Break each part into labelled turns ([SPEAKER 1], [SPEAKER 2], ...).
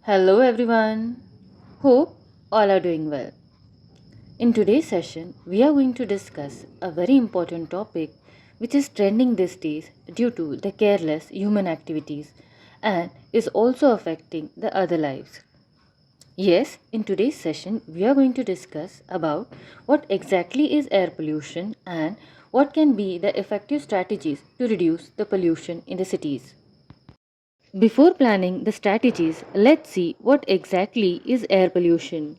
[SPEAKER 1] Hello everyone. Hope all are doing well. In today's session, we are going to discuss a very important topic which is trending these days due to the careless human activities and is also affecting the other lives. Yes, in today's session, we are going to discuss about what exactly is air pollution and what can be the effective strategies to reduce the pollution in the cities. Before planning the strategies, let's see what exactly is air pollution.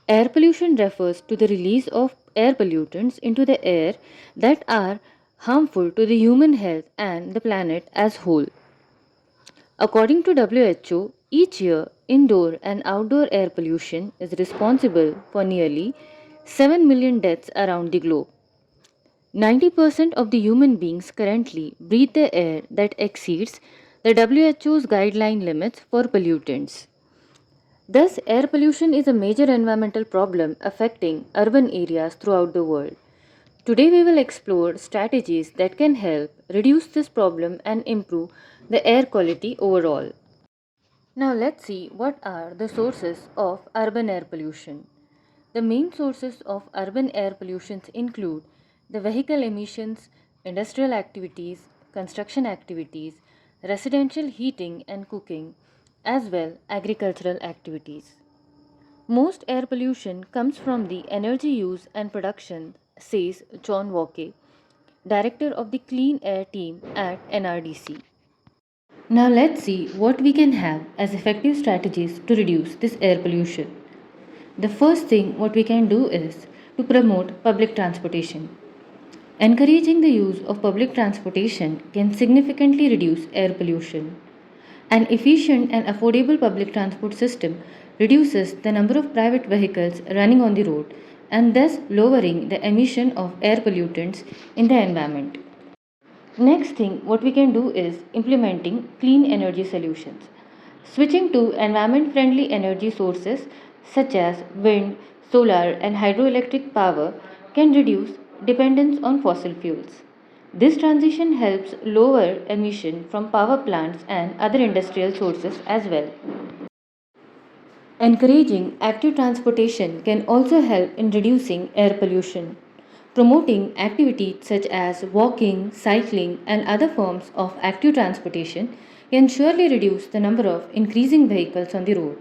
[SPEAKER 1] Air pollution refers to the release of air pollutants into the air that are harmful to the human health and the planet as whole. According to WHO, each year indoor and outdoor air pollution is responsible for nearly 7 million deaths around the globe. 90% of the human beings currently breathe the air that exceeds the WHO's guideline limits for pollutants. Thus, air pollution is a major environmental problem affecting urban areas throughout the world. Today, we will explore strategies that can help reduce this problem and improve the air quality overall. Now, let's see what are the sources of urban air pollution. The main sources of urban air pollution include the vehicle emissions, industrial activities, construction activities, residential heating and cooking, as well agricultural activities. Most air pollution comes from the energy use and production, says John Walke, director of the Clean Air Team at NRDC. Now let's see what we can have as effective strategies to reduce this air pollution. The first thing what we can do is to promote public transportation. Encouraging the use of public transportation can significantly reduce air pollution. An efficient and affordable public transport system reduces the number of private vehicles running on the road and thus lowering the emission of air pollutants in the environment. Next thing what we can do is implementing clean energy solutions. Switching to environment friendly energy sources such as wind, solar and hydroelectric power can reduce dependence on fossil fuels. This transition helps lower emission from power plants and other industrial sources as well. Encouraging active transportation can also help in reducing air pollution. Promoting activities such as walking, cycling, and other forms of active transportation can surely reduce the number of increasing vehicles on the road.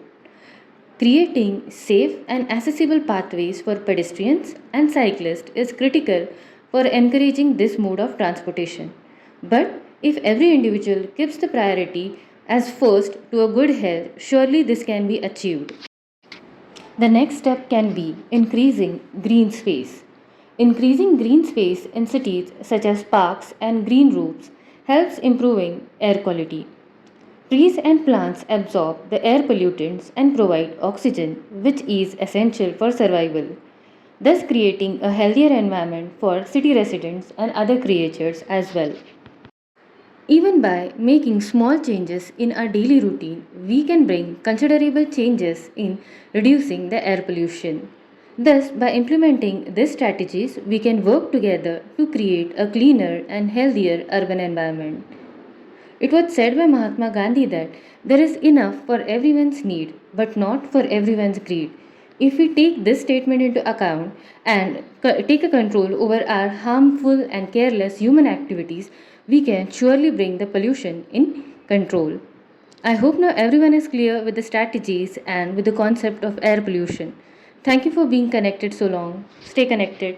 [SPEAKER 1] Creating safe and accessible pathways for pedestrians and cyclists is critical for encouraging this mode of transportation. But if every individual gives the priority as first to a good health, surely this can be achieved. The next step can be increasing green space. Increasing green space in cities such as parks and green roofs helps improving air quality. Trees and plants absorb the air pollutants and provide oxygen, which is essential for survival, thus creating a healthier environment for city residents and other creatures as well. Even by making small changes in our daily routine, we can bring considerable changes in reducing the air pollution. Thus, by implementing these strategies, we can work together to create a cleaner and healthier urban environment. It was said by Mahatma Gandhi that there is enough for everyone's need, but not for everyone's greed. If we take this statement into account and take a control over our harmful and careless human activities, we can surely bring the pollution in control. I hope now everyone is clear with the strategies and with the concept of air pollution. Thank you for being connected so long. Stay connected.